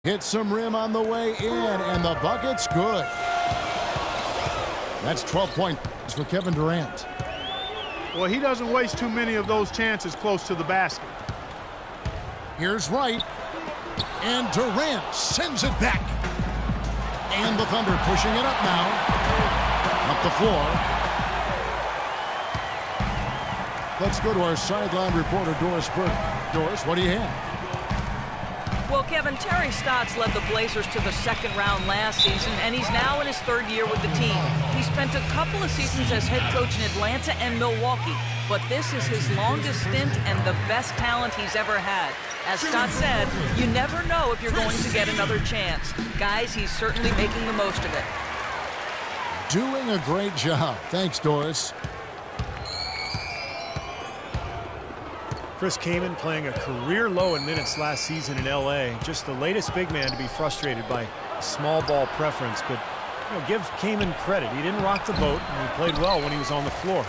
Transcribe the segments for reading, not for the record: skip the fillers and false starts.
Hits some rim on the way in, and the bucket's good. That's 12 points for Kevin Durant. Well, he doesn't waste too many of those chances close to the basket. Here's Wright. And Durant sends it back. And the Thunder pushing it up now. Up the floor. Let's go to our sideline reporter, Doris Burke. Doris, what do you have? Well, Kevin, Terry Stotts led the Blazers to the second round last season, and he's now in his third year with the team. He spent a couple of seasons as head coach in Atlanta and Milwaukee, but this is his longest stint and the best talent he's ever had. As Stott said, you never know if you're going to get another chance. Guys, he's certainly making the most of it. Doing a great job. Thanks, Doris. Chris Kaman playing a career low in minutes last season in L.A. Just the latest big man to be frustrated by small ball preference. But give Kaman credit. He didn't rock the boat, and he played well when he was on the floor.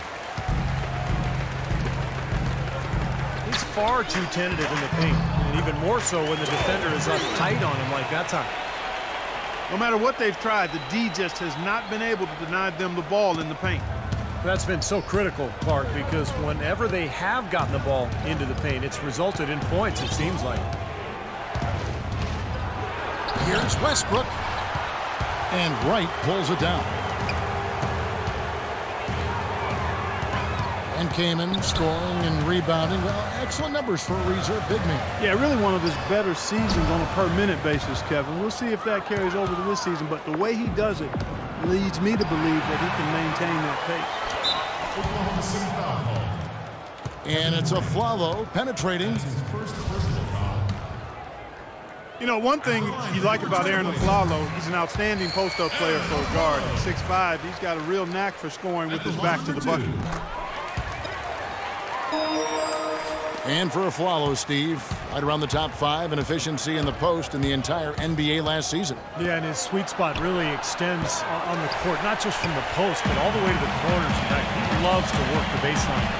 He's far too tentative in the paint, and even more so when the defender is up tight on him like that time. No matter what they've tried, the D just has not been able to deny them the ball in the paint. That's been so critical, Clark, because whenever they have gotten the ball into the paint, it's resulted in points, it seems like. Here's Westbrook. And Wright pulls it down. And Kaman scoring and rebounding. Well, excellent numbers for a reserve big man. Yeah, really one of his better seasons on a per-minute basis, Kevin. We'll see if that carries over to this season, but the way he does it leads me to believe that he can maintain that pace. And it's a Flalo penetrating. You know, one thing you like about Aaron Afflalo, he's an outstanding post-up player for a guard. At 6'5", he's got a real knack for scoring with his back to the bucket. And for Afflalo, Steve, right around the top 5 in efficiency in the post in the entire NBA last season. Yeah, and his sweet spot really extends on the court, not just from the post, but all the way to the corners. In fact, he loves to work the baseline.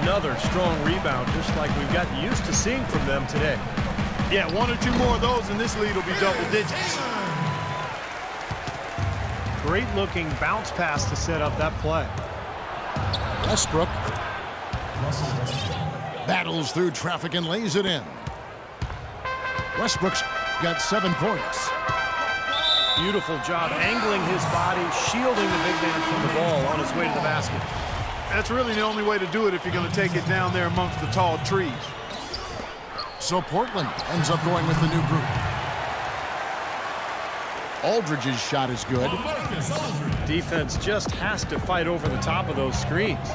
Another strong rebound, just like we've gotten used to seeing from them today. Yeah, 1 or 2 more of those, and this lead will be double digits. Great-looking bounce pass to set up that play. Westbrook battles through traffic and lays it in. Westbrook's got 7 points. Beautiful job angling his body, shielding the big man from the ball on his way to the basket. That's really the only way to do it if you're going to take it down there amongst the tall trees. So Portland ends up going with the new group. Aldridge's shot is good. Defense just has to fight over the top of those screens.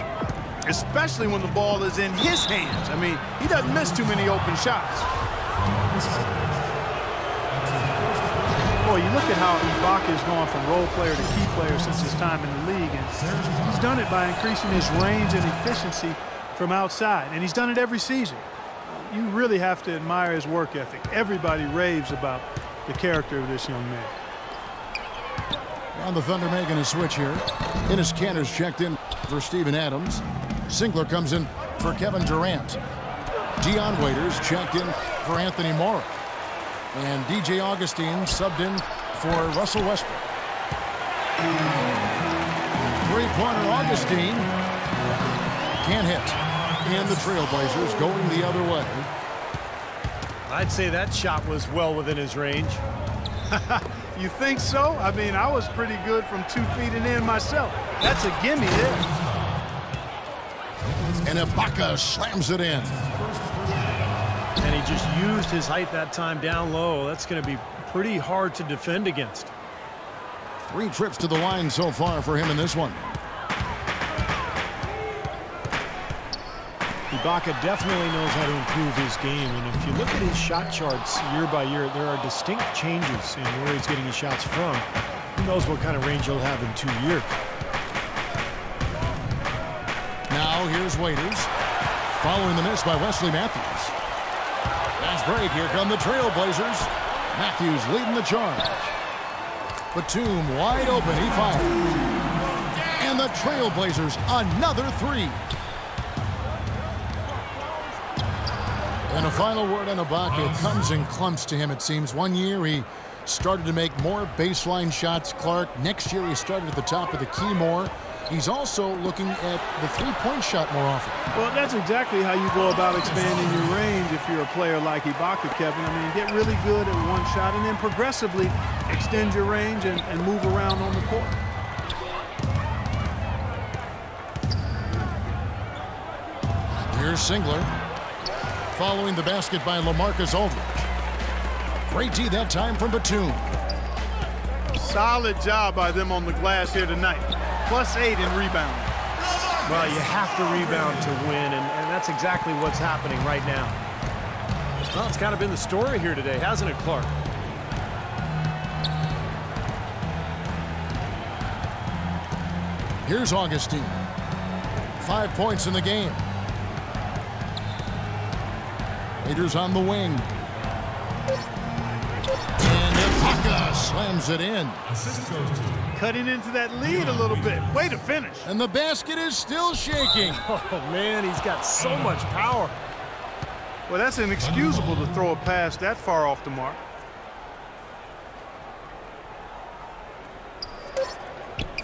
Especially when the ball is in his hands. I mean, he doesn't miss too many open shots. Boy, you look at how Ibaka has gone from role player to key player since his time in the league. And he's done it by increasing his range and efficiency from outside. And he's done it every season. You really have to admire his work ethic. Everybody raves about the character of this young man. And the Thunder making a switch here. Enes Kanter's checked in for Steven Adams. Singler comes in for Kevin Durant. Dion Waiters checked in for Anthony Morrow. And DJ Augustine subbed in for Russell Westbrook. Three-pointer Augustine can't hit. And the Trailblazers going the other way. I'd say that shot was well within his range. You think so? I mean, I was pretty good from 2 feet and in myself. That's a gimme there. And Ibaka slams it in. And he just used his height that time down low. That's going to be pretty hard to defend against. 3 trips to the line so far for him in this one. Ibaka definitely knows how to improve his game, and if you look at his shot charts year by year, there are distinct changes in where he's getting his shots from. Who knows what kind of range he'll have in 2 years. Now here's Waiters, following the miss by Wesley Matthews. Fast break, here come the Trailblazers. Matthews leading the charge. Batum wide open, he fires. And the Trailblazers another 3. And a final word on Ibaka. It comes in clumps to him, it seems. One year he started to make more baseline shots, Clark. Next year he started at the top of the key more. He's also looking at the three-point shot more often. Well, that's exactly how you go about expanding your range if you're a player like Ibaka, Kevin. I mean, get really good at one shot and then progressively extend your range and move around on the court. Here's Singler. Following the basket by LaMarcus Aldridge. Great D that time from Batum. Solid job by them on the glass here tonight. +8 in rebounding. Well, you have to rebound to win, and that's exactly what's happening right now. Well, it's kind of been the story here today, hasn't it, Clark? Here's Augustine. 5 points in the game. Raiders on the wing. And Ibaka slams it in. Cutting into that lead a little bit. Way to finish. And the basket is still shaking. Oh, man, he's got so much power. Well, that's inexcusable to throw a pass that far off the mark.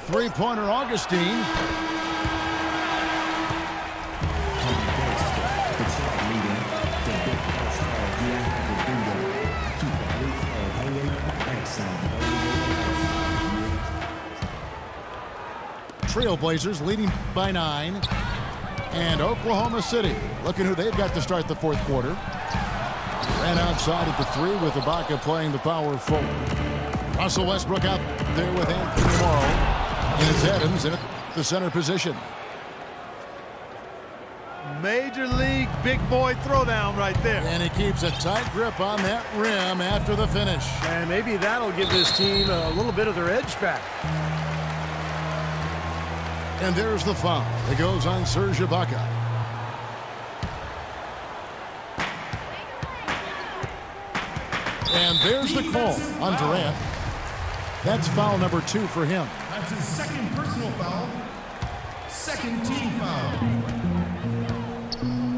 Three-pointer Augustine. Trailblazers leading by 9. And Oklahoma City looking who they've got to start the fourth quarter. Ran outside at the 3 with Ibaka playing the power forward. Russell Westbrook out there with Anthony Morrow. And it's Adams in the center position. Major league big boy throwdown right there. And he keeps a tight grip on that rim after the finish. And maybe that'll give this team a little bit of their edge back. And there's the foul. It goes on Serge Ibaka. And there's the call on Durant. That's foul number 2 for him. That's his second personal foul. Second team foul.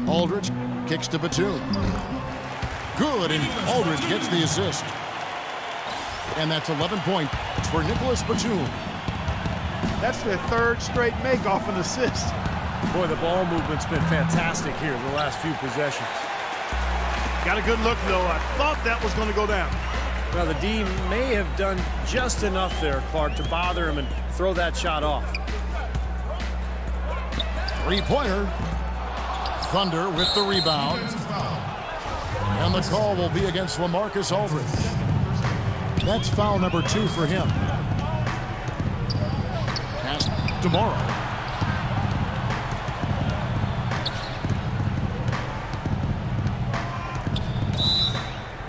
Aldridge kicks to Batum. Good, and Aldridge gets the assist. And that's 11 points for Nicholas Batum. That's their third straight make off an assist. Boy, the ball movement's been fantastic here the last few possessions. Got a good look, though. I thought that was going to go down. Well, the D may have done just enough there, Clark, to bother him and throw that shot off. Three-pointer. Thunder with the rebound. And the call will be against LaMarcus Aldridge. That's foul number 2 for him. Pass tomorrow.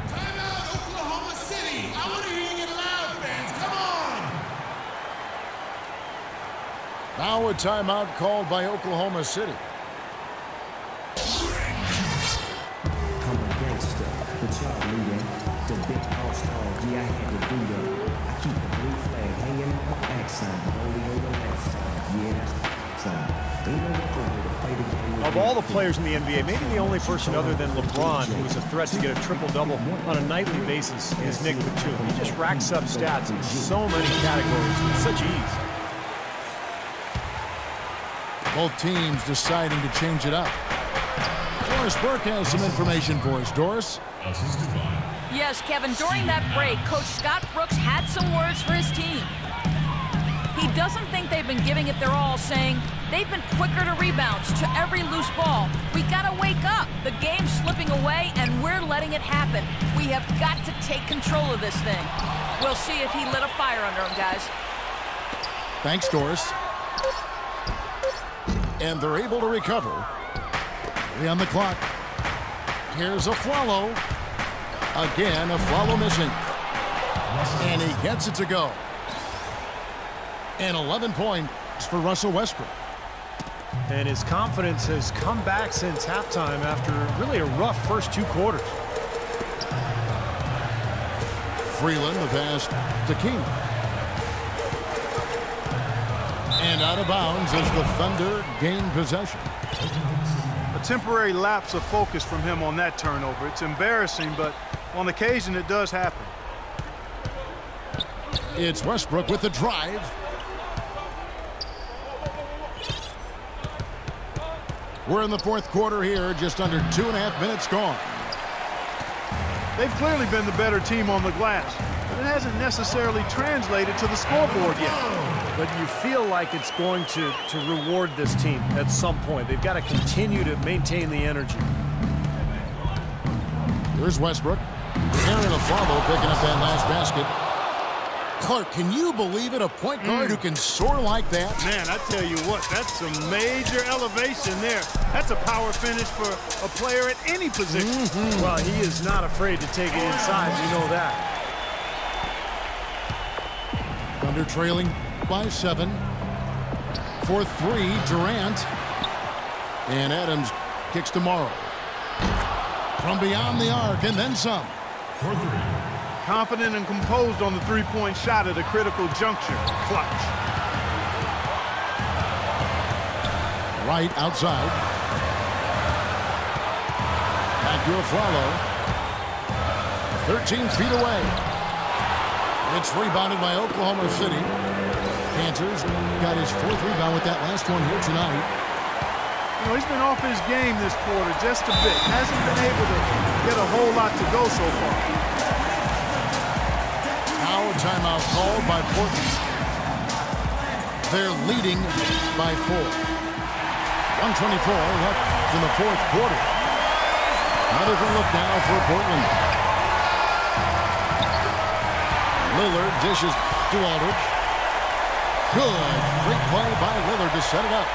Timeout, Oklahoma City. I want to hear you get loud, fans. Come on. Now a timeout called by Oklahoma City. Of all the players in the NBA, maybe the only person other than LeBron who is a threat to get a triple-double on a nightly basis is Nick Batum. He just racks up stats in so many categories with such ease. Both teams deciding to change it up. Doris Burke has some information for us. Doris? Yes, Kevin, during that break, Coach Scott Brooks had some words for his team. He doesn't think they've been giving it their all, saying they've been quicker to rebounds, to every loose ball. We gotta wake up. The game's slipping away, and we're letting it happen. We have got to take control of this thing. We'll see if he lit a fire under him, guys. Thanks, Doris. And they're able to recover. 3 on the clock. Here's Afflalo. Again, Afflalo missing. And he gets it to go. And 11 points for Russell Westbrook. And his confidence has come back since halftime after really a rough first 2 quarters. Freeland, the pass to Keenan. And out of bounds as the Thunder gain possession. A temporary lapse of focus from him on that turnover. It's embarrassing, but on occasion it does happen. It's Westbrook with the drive. We're in the fourth quarter here, just under 2.5 minutes gone. They've clearly been the better team on the glass, but it hasn't necessarily translated to the scoreboard yet. But you feel like it's going to reward this team at some point. They've got to continue to maintain the energy. Here's Westbrook. Aaron Aflalo picking up that last basket. Clark, can you believe it? A point guard who can soar like that? Man, I tell you what, that's some major elevation there. That's a power finish for a player at any position. Well, he is not afraid to take it inside. You know that. Under trailing by 7. For 3, Durant. And Adams kicks to Morrow. From beyond the arc and then some. For 3. Confident and composed on the three-point shot at a critical juncture. Clutch. Right outside. Back to Aflalo. 13 feet away. It's rebounded by Oklahoma City. Panthers got his 4th rebound with that last one here tonight. You know, he's been off his game this quarter just a bit. Hasn't been able to get a whole lot to go so far. Now a timeout called by Portland. They're leading by 4. 1:24 left in the fourth quarter. Another good look now for Portland. Lillard dishes to Aldridge. Good. Great play by Lillard to set it up.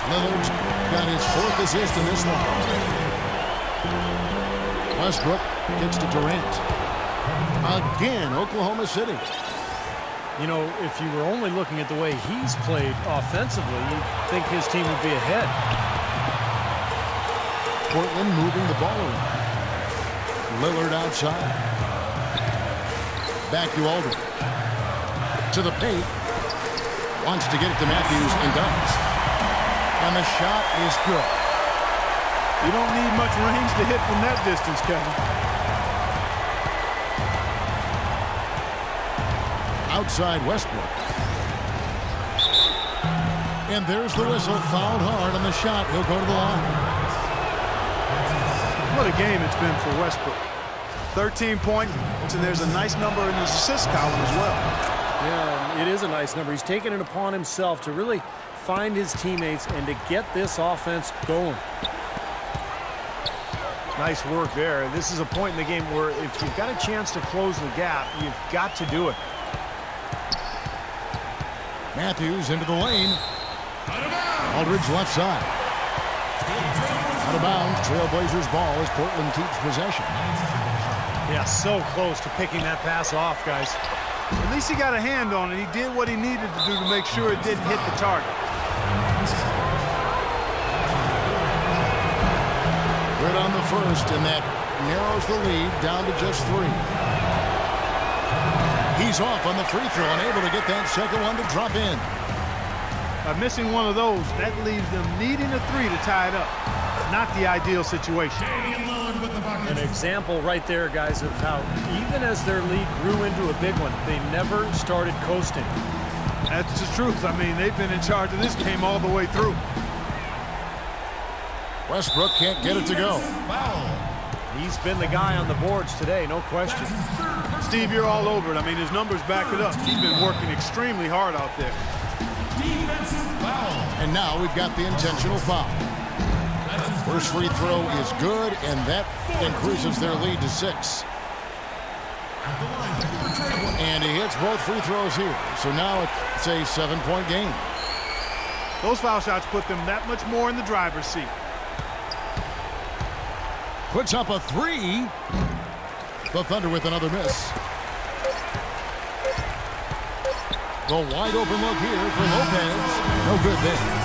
Lillard's got his 4th assist in this one. Westbrook gets to Durant. Again, Oklahoma City. You know, if you were only looking at the way he's played offensively, you'd think his team would be ahead. Portland moving the ball around. Lillard outside. Back to Aldridge. To the paint. Wants to get it to Matthews and does. And the shot is good. You don't need much range to hit from that distance, Kevin. Outside Westbrook. And there's the whistle. Fouled hard on the shot. He'll go to the line. What a game it's been for Westbrook. 13 points, and there's a nice number in his assist column as well. Yeah, it is a nice number. He's taken it upon himself to really find his teammates and to get this offense going. Nice work there. This is a point in the game where if you've got a chance to close the gap, you've got to do it. Matthews into the lane. Aldridge left side. Out of bounds. Trailblazers ball as Portland keeps possession. Yeah, so close to picking that pass off, guys. At least he got a hand on it. He did what he needed to do to make sure it didn't hit the target. Good on the first, and that narrows the lead down to just 3. He's off on the free throw, unable to get that second one to drop in. By missing one of those, that leaves them needing a 3 to tie it up. Not the ideal situation. An example right there, guys, of how even as their lead grew into a big one, they never started coasting. That's the truth. I mean, they've been in charge of this game all the way through. Westbrook can't get it to go. He's been the guy on the boards today, no question. Steve, you're all over it. I mean, his numbers back it up. He's been working extremely hard out there. And now we've got the intentional foul. First free throw is good, and that increases their lead to 6. And he hits both free throws here. So now it's a 7-point game. Those foul shots put them that much more in the driver's seat. Puts up a 3. The Thunder with another miss. The wide open look here for Lopez. No good there.